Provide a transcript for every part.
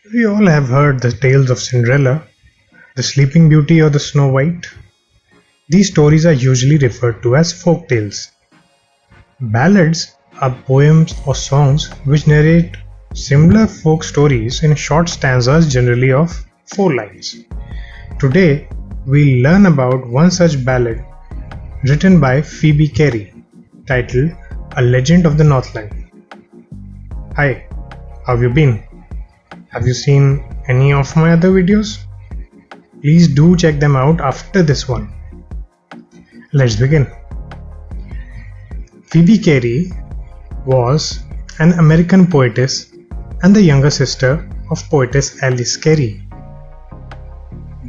We all have heard the tales of Cinderella, the Sleeping Beauty, or the Snow White. These stories are usually referred to as folk tales. Ballads are poems or songs which narrate similar folk stories in short stanzas, generally of 4 lines. Today, we'll learn about one such ballad written by Phoebe Cary, titled A Legend of the Northland. Hi, how have you been? Have you seen any of my other videos? Please do check them out after this one. Let's begin. Phoebe Cary was an American poetess and the younger sister of poetess Alice Cary.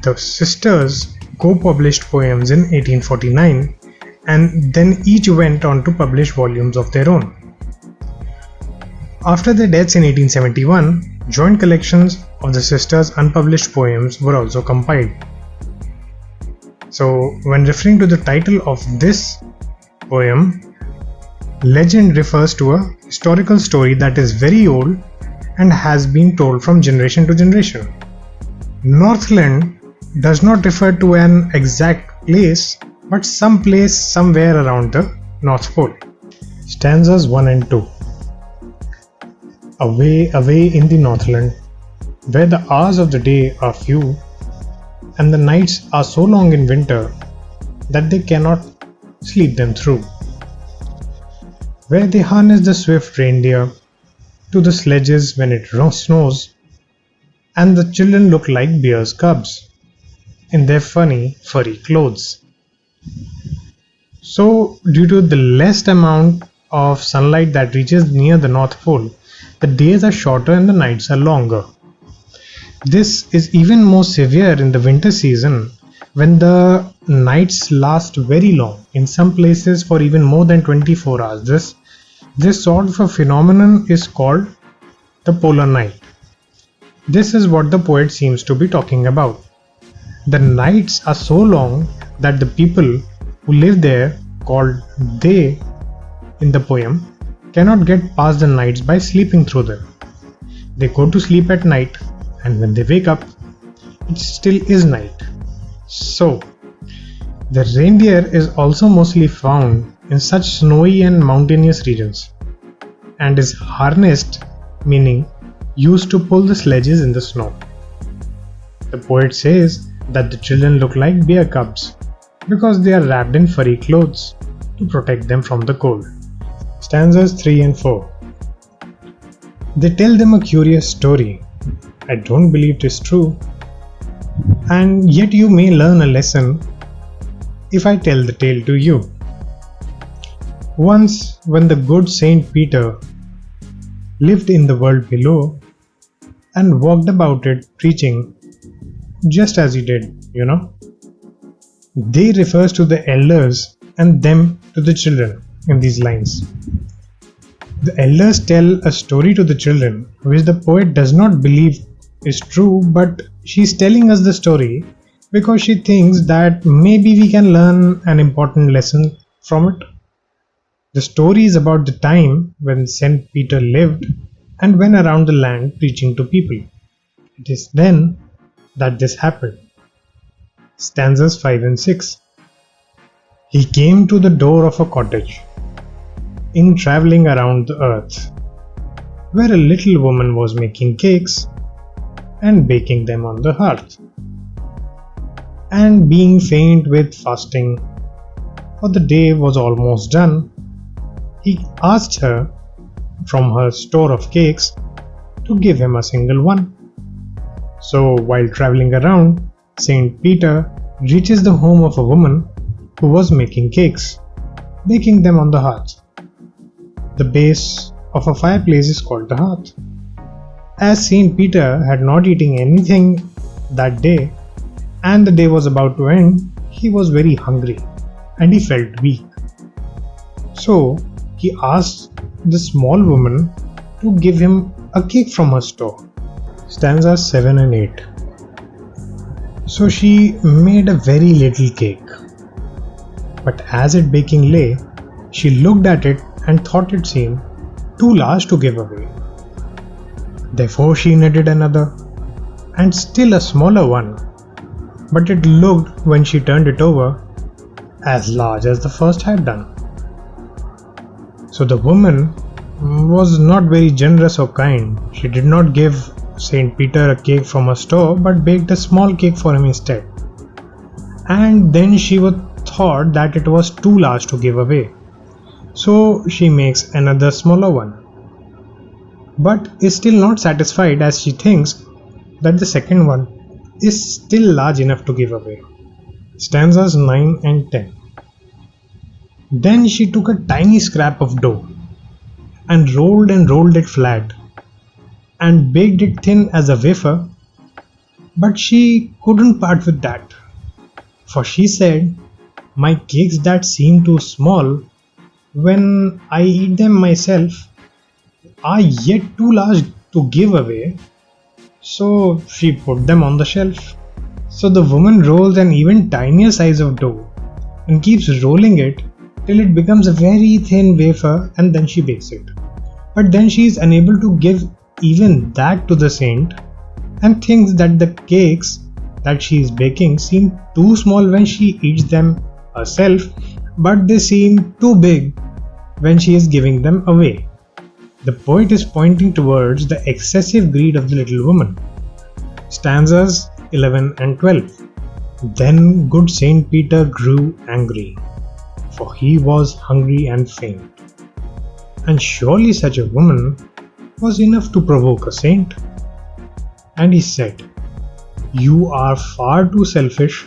The sisters co-published poems in 1849 and then each went on to publish volumes of their own. After their deaths in 1871, joint collections of the sisters' unpublished poems were also compiled. So, when referring to the title of this poem, legend refers to a historical story that is very old and has been told from generation to generation. Northland does not refer to an exact place, but some place somewhere around the North Pole. Stanzas 1 and 2. Away, away in the Northland, where the hours of the day are few, and the nights are so long in winter that they cannot sleep them through. Where they harness the swift reindeer to the sledges when it snows, and the children look like bear's cubs in their funny furry clothes. So, due to the less amount of sunlight that reaches near the North Pole, the days are shorter and the nights are longer. This is even more severe in the winter season when the nights last very long, in some places for even more than 24 hours. This sort of a phenomenon is called the polar night. This is what the poet seems to be talking about. The nights are so long that the people who live there, called they in the poem, cannot get past the nights by sleeping through them. They go to sleep at night, and when they wake up, it still is night. So, the reindeer is also mostly found in such snowy and mountainous regions, and is harnessed, meaning used to pull the sledges in the snow. The poet says that the children look like bear cubs because they are wrapped in furry clothes to protect them from the cold. Stanzas 3 and 4. They tell them a curious story. I don't believe it is true. And yet you may learn a lesson if I tell the tale to you. Once, when the good Saint Peter lived in the world below and walked about it preaching, just as he did, They refers to the elders and them to the children in these lines. The elders tell a story to the children which the poet does not believe is true, but she's telling us the story because she thinks that maybe we can learn an important lesson from it. The story is about the time when Saint Peter lived and went around the land preaching to people. It is then that this happened. Stanzas 5 and 6. He came to the door of a cottage, in travelling around the earth, where a little woman was making cakes and baking them on the hearth. And being faint with fasting, for the day was almost done, he asked her from her store of cakes to give him a single one. So while travelling around, Saint Peter reaches the home of a woman who was making cakes, baking them on the hearth. The base of a fireplace is called the hearth. As Saint Peter had not eaten anything that day, and the day was about to end, he was very hungry and he felt weak. So he asked the small woman to give him a cake from her store. Stanzas 7 and 8. So she made a very little cake, but as it baking lay, she looked at it and thought it seemed too large to give away. Therefore she knitted another, and still a smaller one, but it looked, when she turned it over, as large as the first had done. So the woman was not very generous or kind. She did not give Saint Peter a cake from a store, but baked a small cake for him instead. And then she thought that it was too large to give away. So she makes another smaller one, but is still not satisfied, as she thinks that the second one is still large enough to give away. Stanzas 9 and 10. Then she took a tiny scrap of dough and rolled it flat and baked it thin as a wafer, but she couldn't part with that, for she said, "My cakes that seem too small when I eat them myself are yet too large to give away." So she put them on the shelf. So the woman rolls an even tinier size of dough and keeps rolling it till it becomes a very thin wafer, and then she bakes it. But then she is unable to give even that to the saint and thinks that the cakes that she is baking seem too small when she eats them herself, but they seem too big when she is giving them away. The poet is pointing towards the excessive greed of the little woman. Stanzas 11 and 12. Then good Saint Peter grew angry, for he was hungry and faint. And surely such a woman was enough to provoke a saint. And he said, "You are far too selfish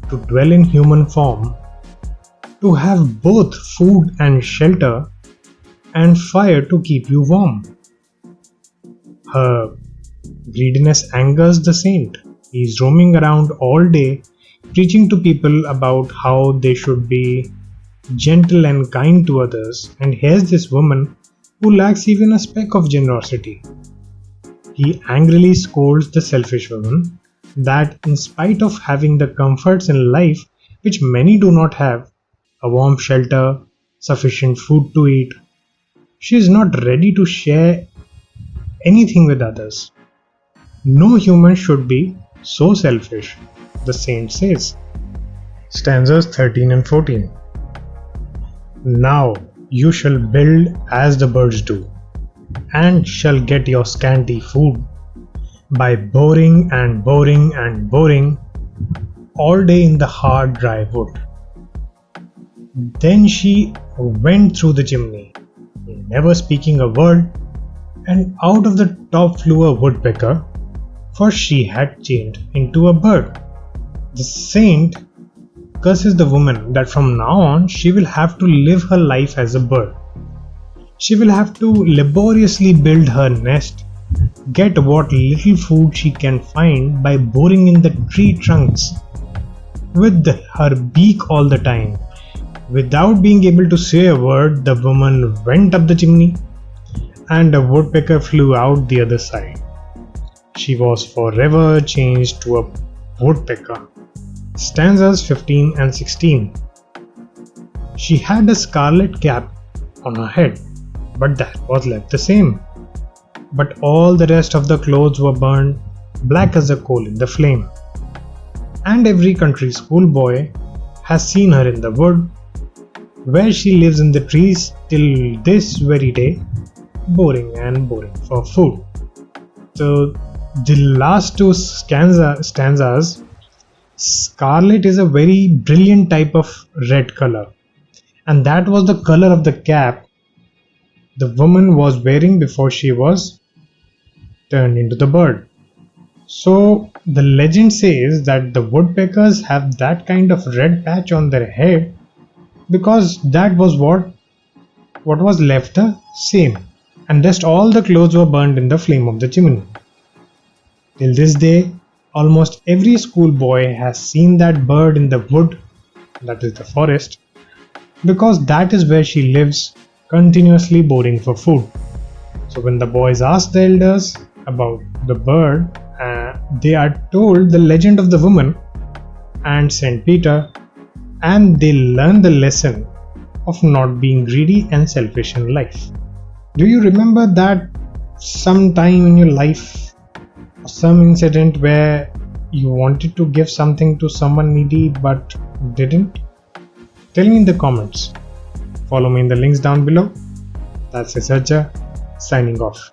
to dwell in human form, to have both food and shelter and fire to keep you warm." Her greediness angers the saint. He is roaming around all day preaching to people about how they should be gentle and kind to others, and here's this woman who lacks even a speck of generosity. He angrily scolds the selfish woman that in spite of having the comforts in life which many do not have, a warm shelter, sufficient food to eat, she is not ready to share anything with others. No human should be so selfish, the saint says. Stanzas 13 and 14. Now you shall build as the birds do, and shall get your scanty food by boring and boring and boring all day in the hard dry wood. Then she went through the chimney, never speaking a word, and out of the top flew a woodpecker, for she had changed into a bird. The saint curses the woman that from now on she will have to live her life as a bird. She will have to laboriously build her nest, get what little food she can find by boring in the tree trunks with her beak all the time. Without being able to say a word, the woman went up the chimney, and a woodpecker flew out the other side. She was forever changed to a woodpecker. Stanzas 15 and 16. She had a scarlet cap on her head, but that was left the same. But all the rest of the clothes were burned black as a coal in the flame. And every country schoolboy has seen her in the wood, where she lives in the trees till this very day, boring and boring for food. So the last two stanzas, scarlet is a very brilliant type of red color, and that was the color of the cap the woman was wearing before she was turned into the bird. So the legend says that the woodpeckers have that kind of red patch on their head because that was what was left the same, and rest all the clothes were burned in the flame of the chimney. Till this day, almost every schoolboy has seen that bird in the wood, that is the forest, because that is where she lives, continuously boring for food. So when the boys ask the elders about the bird, they are told the legend of the woman and Saint Peter, and they learn the lesson of not being greedy and selfish in life. Do you remember that some time in your life, some incident where you wanted to give something to someone needy but didn't? Tell me in the comments. Follow me in the links down below. That's Researcher signing off.